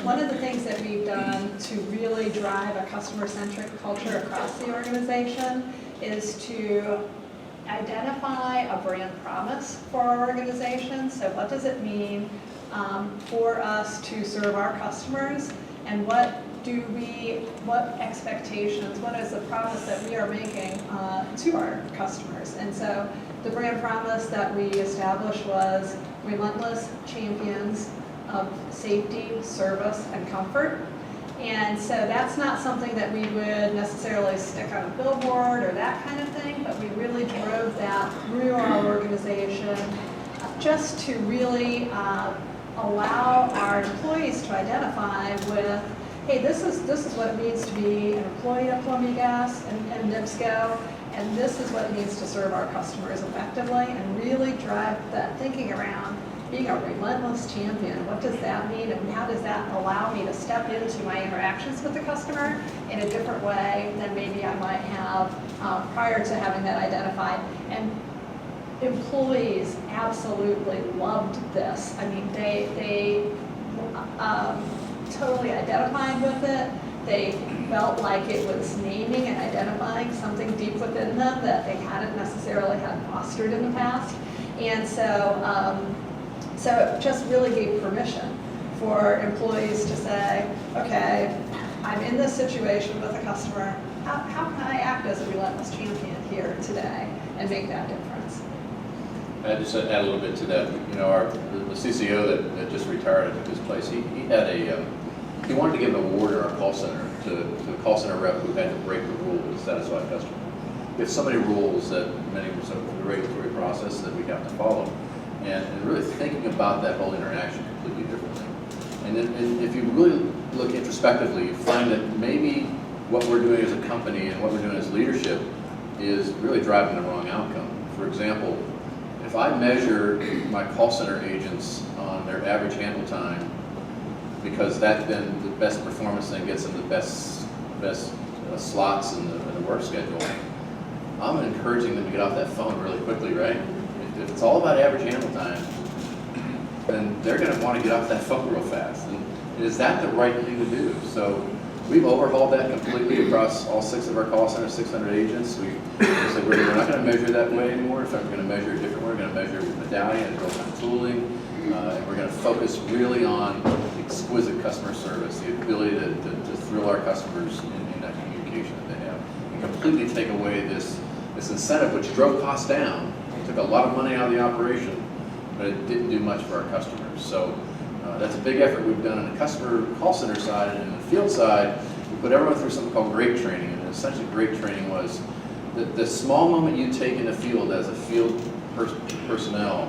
One of the things that we've done to really drive a customer-centric culture across the organization is to identify a brand promise for our organization. So what does it mean for us to serve our customers, and what expectations, what is the promise that we are making to our customers? And so the brand promise that we established was relentless champions of safety, service, and comfort. And so that's not something that we would necessarily stick on a billboard or that kind of thing, but we really drove that through our organization just to really allow our employees to identify with, hey, this is what it means to be an employee at Columbia Gas and NIPSCO, and this is what it means to serve our customers effectively, and really drive that thinking around being a relentless champion. What does that mean, and how does that allow me to step into my interactions with the customer in a different way than maybe I might have prior to having that identified? And employees absolutely loved this. I mean, they totally identified with it. They felt like it was naming and identifying something deep within them that they hadn't necessarily had fostered in the past. And so it just really gave permission for employees to say, okay, I'm in this situation with a customer. How can I act as a relentless champion here today and make that difference? I just add a little bit to that. You know, the CCO that just retired at his place, he he wanted to give an award in our call center to the call center rep who had to break the rule to satisfy a customer. We have so many rules that so the regulatory process that we have to follow. And really thinking about that whole interaction completely differently. And then if you really look introspectively, you find that maybe what we're doing as a company and what we're doing as leadership is really driving the wrong outcome. For example, if I measure my call center agents on their average handle time, because that then the best performance then gets them the best slots in the work schedule, I'm encouraging them to get off that phone really quickly, right? If it's all about average handle time, then they're going to want to get off that phone real fast. And is that the right thing to do? So we've overhauled that completely across all 6 of our call centers, 600 agents. We said we're not going to measure that way anymore. In fact, we're going to measure a different way. We're going to measure with medallion and real-time tooling. And we're going to focus really on exquisite customer service, the ability to thrill our customers in that communication that they have. And completely take away this incentive, which drove costs down. It took a lot of money out of the operation, but it didn't do much for our customers. So that's a big effort we've done on the customer call center side, and in the field side, we put everyone through something called great training. And essentially great training was the small moment you take in the field as a field personnel,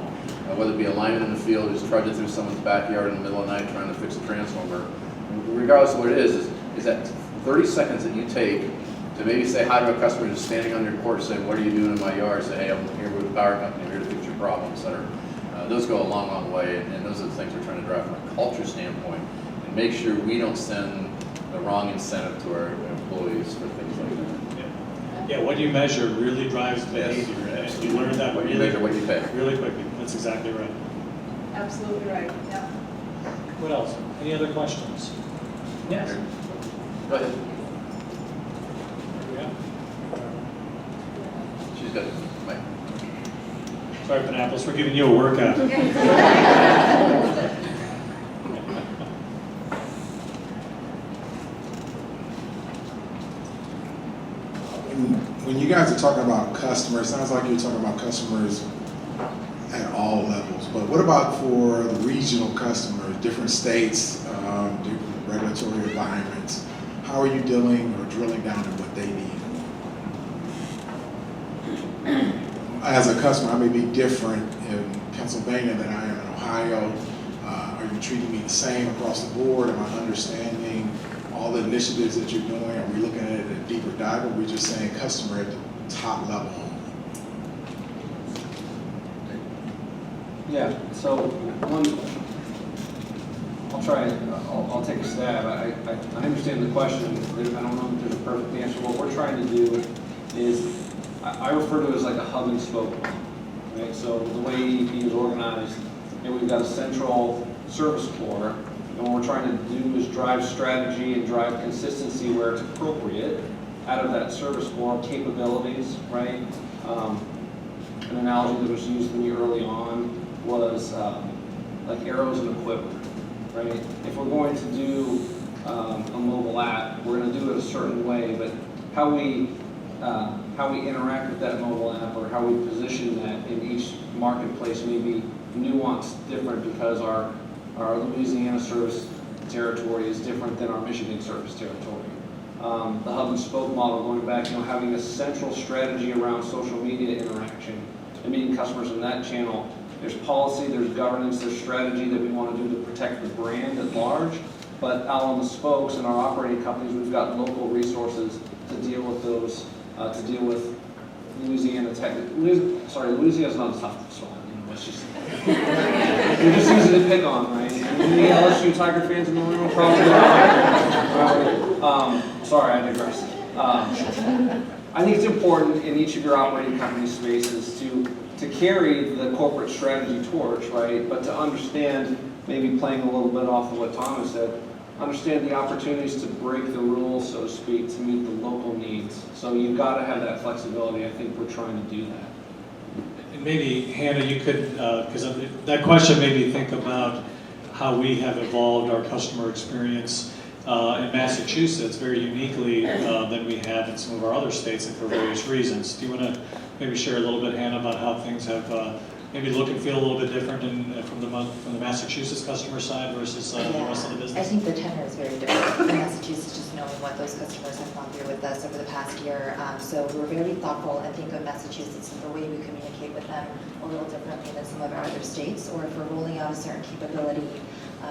whether it be a lineman in the field who's trudging through someone's backyard in the middle of the night trying to fix a transformer, regardless of what it is that 30 seconds that you take to maybe say hi to a customer who's standing on your porch, say, what are you doing in my yard? Say, hey, I'm here with the power company, I'm here to fix your problem, etc. Those go a long, long way, and those are the things we're trying to drive from a culture standpoint, and make sure we don't send the wrong incentive to our employees for things like that. Yeah, what you measure really drives behavior, and you learn that What you measure, what you pay. really quickly. That's exactly right. Absolutely right, yeah. What else? Any other questions? Yes. Go ahead. Yeah. She's got it. Mike. Sorry, Panelists, we're giving you a workout. When you guys are talking about customers, it sounds like you're talking about customers at all levels. But what about for the regional customers, different states, different regulatory environments? How are you dealing or drilling down on what they need? As a customer, I may be different in Pennsylvania than I am in Ohio. Are you treating me the same across the board? Am I understanding all the initiatives that you're doing? Are we looking at it at a deeper dive, or are we just saying customer at the top level only? Yeah, so I'll take a stab. I understand the question. I don't know if there's a perfect answer. What we're trying to do is, I refer to it as like a hub and spoke model, right? So the way EEP is organized, and we've got a central service floor, and what we're trying to do is drive strategy and drive consistency where it's appropriate out of that service floor capabilities, right? An analogy that was used to me early on was like arrows in a quiver, right? If we're going to do a mobile app, we're going to do it a certain way, but how we interact with that mobile app or how we position that in each marketplace may be nuanced different because our Louisiana service territory is different than our Michigan service territory. The hub and spoke model, going back, having a central strategy around social media interaction and meeting customers in that channel. There's policy, there's governance, there's strategy that we want to do to protect the brand at large, but out on the spokes in our operating companies, we've got local resources to deal with those, to deal with Louisiana Louisiana's not a tough spot. It's just, we're just easy to pick on, right? Any LSU Tiger fans in the room? Probably not. Sorry, I digress. I think it's important in each of your operating company spaces to carry the corporate strategy torch, right? But to understand, maybe playing a little bit off of what Thomas said, understand the opportunities to break the rules, so to speak, to meet the local needs. So you've got to have that flexibility. I think we're trying to do that. And maybe, Hanna, you could, because that question made me think about how we have evolved our customer experience in Massachusetts very uniquely than we have in some of our other states, and for various reasons. Do you want to maybe share a little bit, Hanna, about how things have maybe look and feel a little bit different from the Massachusetts customer side versus the rest of the business? I think the tenor is very different in Massachusetts, just knowing what those customers have gone through with us over the past year. So we're very thoughtful and think of Massachusetts and the way we communicate with them a little differently than some of our other states. Or if we're rolling out a certain capability,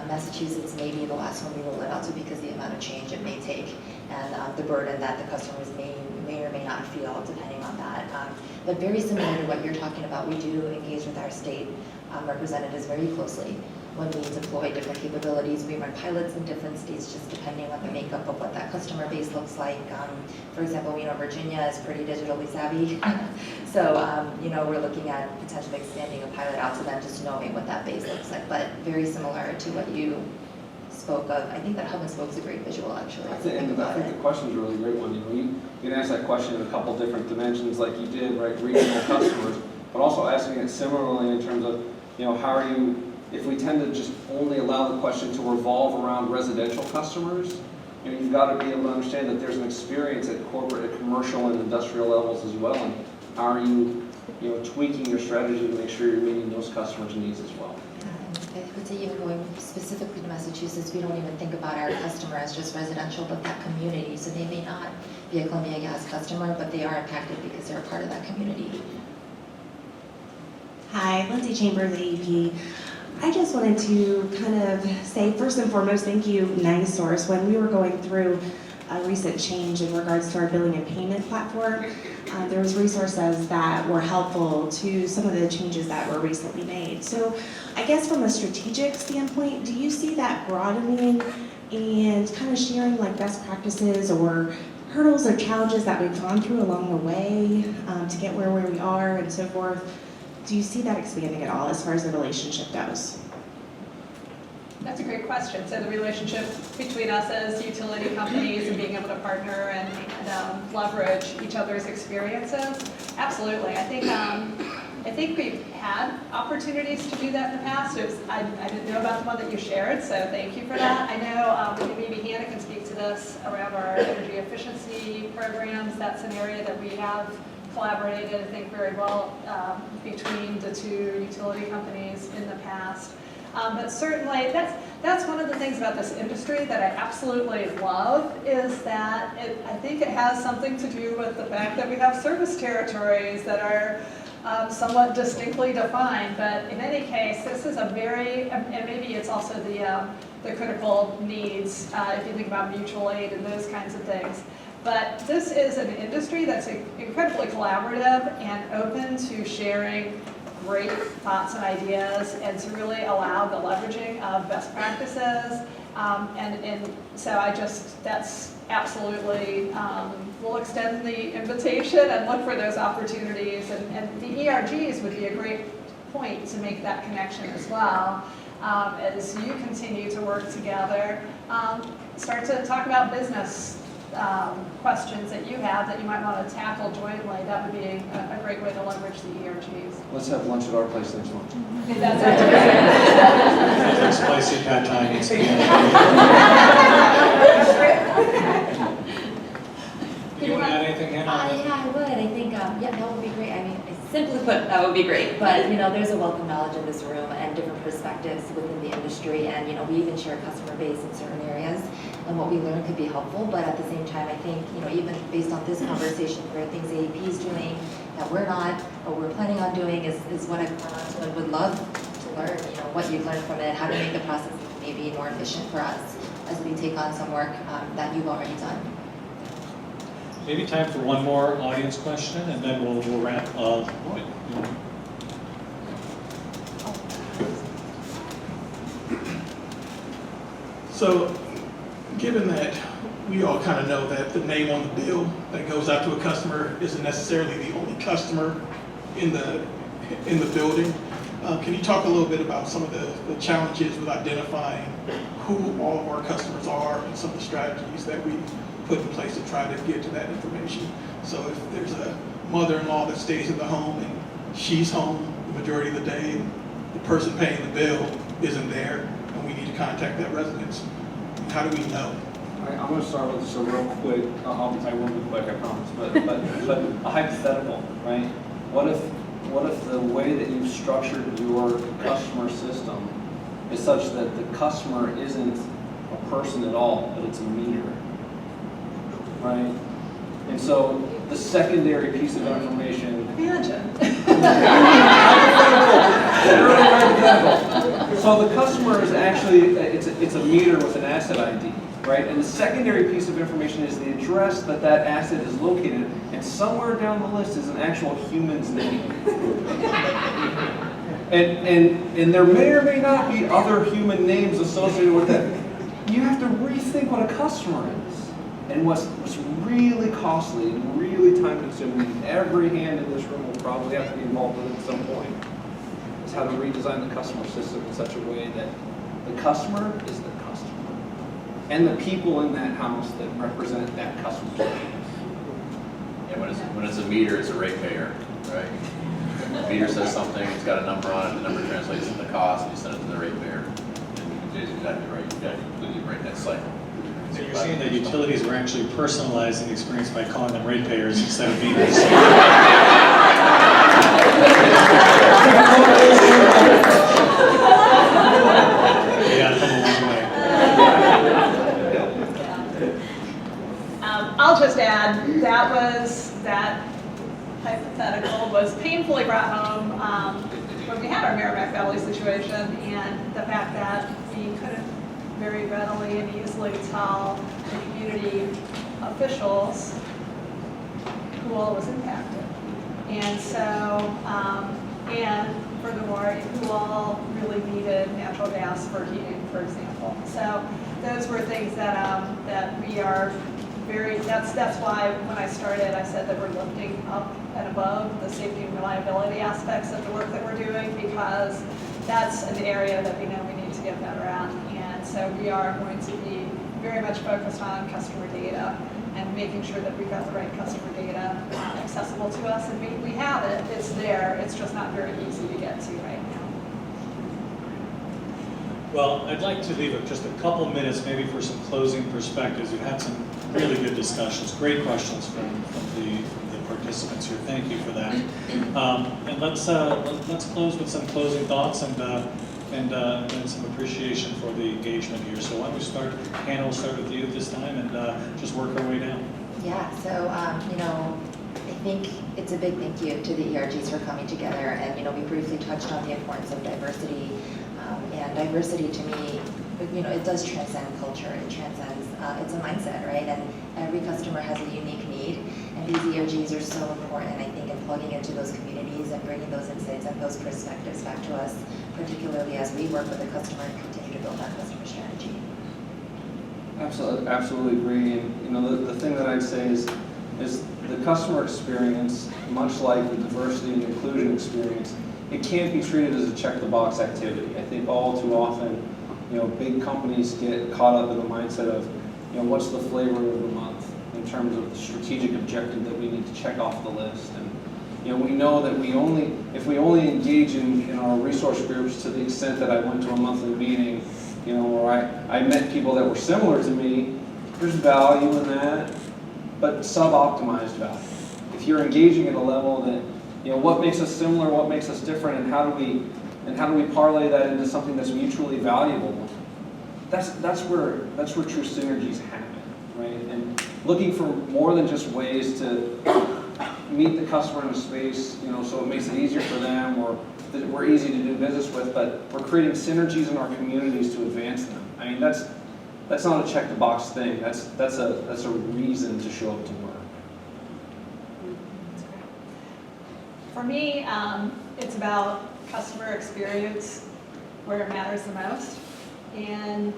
Massachusetts may be the last one we roll it out to because the amount of change it may take and the burden that the customers may or may not feel depending on that. But very similar to what you're talking about, we do engage with our state representatives very closely when we deploy different capabilities. We run pilots in different states just depending on the makeup of what that customer base looks like. For example, we know Virginia is pretty digitally savvy. So, we're looking at potentially expanding a pilot out to them, just knowing what that base looks like. But very similar to what you spoke of. I think that hub and spoke is a great visual, actually. I think the question is a really great one. You can ask that question in a couple different dimensions, like you did, right? Regional customers, but also asking it similarly in terms of, how are you if we tend to just only allow the question to revolve around residential customers, you've got to be able to understand that there's an experience at corporate, at commercial and industrial levels as well. And how are you, tweaking your strategy to make sure you're meeting those customers' needs as well? I would say even going specifically to Massachusetts, we don't even think about our customer as just residential, but that community. So they may not be a Columbia Gas customer, but they are impacted because they're a part of that community. Hi, Lindsay Chambers, AEP. I just wanted to kind of say, first and foremost, thank you, NiSource. When we were going through a recent change in regards to our billing and payment platform, there was resources that were helpful to some of the changes that were recently made. So I guess from a strategic standpoint, do you see that broadening and kind of sharing like best practices or hurdles or challenges that we've gone through along the way to get where we are and so forth? Do you see that expanding at all as far as the relationship goes? That's a great question. So the relationship between us as utility companies and being able to partner and leverage each other's experiences, absolutely. I think we've had opportunities to do that in the past. I didn't know about the one that you shared, so thank you for that. I know maybe Hanna can speak to this around our energy efficiency programs. That's an area that we have collaborated, I think, very well between the two utility companies in the past. But certainly, that's one of the things about this industry that I absolutely love, is that I think it has something to do with the fact that we have service territories that are somewhat distinctly defined. But in any case, this is a very, and maybe it's also the critical needs, if you think about mutual aid and those kinds of things. But this is an industry that's incredibly collaborative and open to sharing great thoughts and ideas, and to really allow the leveraging of best practices. And so that's absolutely, we'll extend the invitation and look for those opportunities. And the ERGs would be a great point to make that connection as well. As you continue to work together, start to talk about business questions that you have that you might want to tackle jointly. That would be a great way to leverage the ERGs. Let's have lunch at our place next month. That's spicy pad thai needs to be. You want to add anything, Hanna? Yeah, I would. I think, that would be great. I mean, simply put, that would be great. But, there's a wealth of knowledge in this room and different perspectives within the industry. And, we even share customer base in certain areas. And what we learn could be helpful. But at the same time, I think, even based on this conversation, there are things AEP is doing that we're not, or we're planning on doing is what I've gone on to and would love to learn, what you've learned from it, how to make the process maybe more efficient for us as we take on some work that you've already done. Maybe time for one more audience question, and then we'll wrap up. So, given that we all kind of know that the name on the bill that goes out to a customer isn't necessarily the only customer in the building, can you talk a little bit about some of the challenges with identifying who all of our customers are and some of the strategies that we put in place to try to get to that information? So if there's a mother-in-law that stays in the home and she's home the majority of the day, and the person paying the bill isn't there, and we need to contact that residence, how do we know? All right, I'm going to start with just a real quick, I'll tell you one real quick, I promise, but a hypothetical, right? What if the way that you've structured your customer system is such that the customer isn't a person at all, but it's a meter, right? And so the secondary piece of information. Imagine. So the customer is actually, it's a meter with an asset ID, right? And the secondary piece of information is the address that asset is located, and somewhere down the list is an actual human's name. And there may or may not be other human names associated with that. You have to rethink what a customer is. And what's really costly and really time consuming, every hand in this room will probably have to be involved with it at some point, is how to redesign the customer system in such a way that the customer is the customer. And the people in that house that represent that customer. Yeah, when it's a meter, it's a ratepayer, right? meter says something, it's got a number on it, the number translates into the cost, and you send it to the ratepayer. And Jay's exactly right, you got to completely break that cycle. So you're saying that utilities are actually personalizing the experience by calling them ratepayers instead of meters? Yeah, come a long way. I'll just add, that hypothetical was painfully brought home when we had our Merrimack Valley situation, and the fact that we couldn't very readily and easily tell the community officials who all was impacted. And so, and furthermore, who all really needed natural gas for heating, for example. So those were things that we are that's why when I started, I said that we're lifting up and above the safety and reliability aspects of the work that we're doing, because that's an area that we know we need to get better at. And so we are going to be very much focused on customer data and making sure that we've got the right customer data accessible to us. And we have it, it's there, it's just not very easy to get to right now. Well, I'd like to leave just a couple minutes maybe for some closing perspectives. We've had some really good discussions, great questions from the participants here. Thank you for that. And let's close with some closing thoughts and some appreciation for the engagement here. So why don't we start, Hanna, we'll start with you this time and just work our way down. Yeah, so, I think it's a big thank you to the ERGs for coming together. And, we briefly touched on the importance of diversity. And diversity to me, it does transcend culture. It transcends, it's a mindset, right? And every customer has a unique need. And these ERGs are so important, I think, in plugging into those communities and bringing those insights and those perspectives back to us, particularly as we work with the customer and continue to build that customer strategy. Absolutely agree. And the thing that I'd say is the customer experience, much like the diversity and inclusion experience, it can't be treated as a check-the-box activity. I think all too often, big companies get caught up in the mindset of, what's the flavor of the month in terms of the strategic objective that we need to check off the list. And we know that if we only engage in our resource groups to the extent that I went to a monthly meeting, or I met people that were similar to me, there's value in that, but sub-optimized value. If you're engaging at a level that, what makes us similar, what makes us different, and how do we parlay that into something that's mutually valuable? That's where true synergies happen, right? And looking for more than just ways to meet the customer in a space, so it makes it easier for them, or that we're easy to do business with, but we're creating synergies in our communities to advance them. I mean, that's not a check the box thing. That's a reason to show up to work. For me, it's about customer experience where it matters the most. And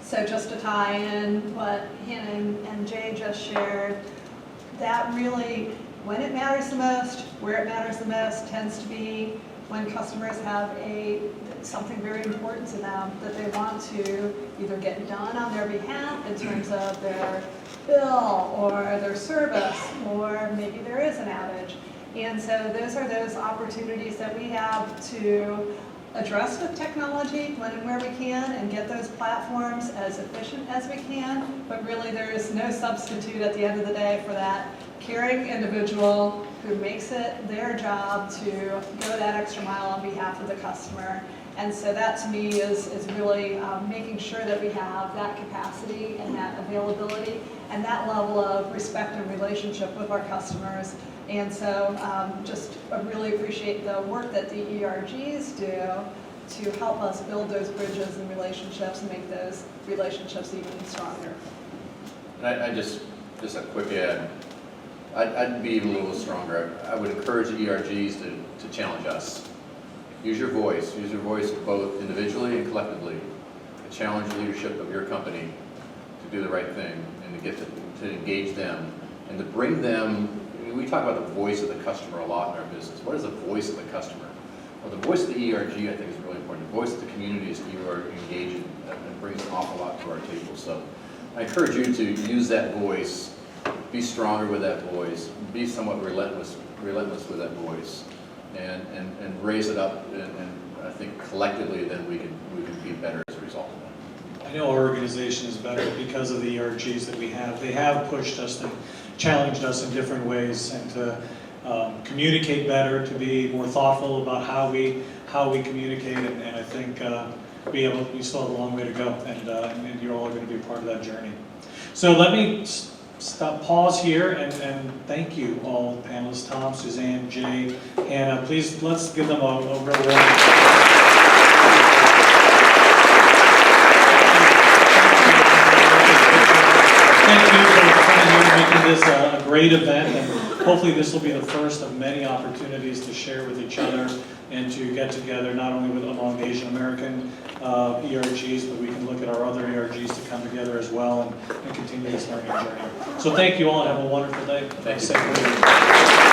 so just to tie in what Hanna and Jay just shared, that really, when it matters the most, where it matters the most, tends to be when customers have something very important to them that they want to either get done on their behalf in terms of their bill or their service, or maybe there is an outage. And so those are those opportunities that we have to address with technology when and where we can and get those platforms as efficient as we can. But really there is no substitute at the end of the day for that caring individual who makes it their job to go that extra mile on behalf of the customer. And so that to me is really making sure that we have that capacity and that availability and that level of respect and relationship with our customers. And so I really appreciate the work that the ERGs do to help us build those bridges and relationships and make those relationships even stronger. I just a quick add. I'd be even a little stronger. I would encourage the ERGs to challenge us. Use your voice both individually and collectively to challenge the leadership of your company to do the right thing and to get to engage them and to bring them. We talk about the voice of the customer a lot in our business. What is the voice of the customer? Well, the voice of the ERG, I think, is really important. The voice of the communities that you are engaging and brings an awful lot to our table. So I encourage you to use that voice, be stronger with that voice, be somewhat relentless with that voice, and raise it up, and I think collectively then we can be better as a result of that. I know our organization is better because of the ERGs that we have. They have pushed us and challenged us in different ways, and to communicate better, to be more thoughtful about how we communicate, and I think we still have a long way to go, and you're all going to be a part of that journey. So let me pause here and thank you all, panelists, Tom, Suzanne, Jay, Hanna. Please, let's give them a real warm. Thank you for coming here, making this a great event, and hopefully this will be the first of many opportunities to share with each other and to get together, not only among Asian American ERGs, but we can look at our other ERGs to come together as well and continue this learning journey. So thank you all and have a wonderful day. Thank you.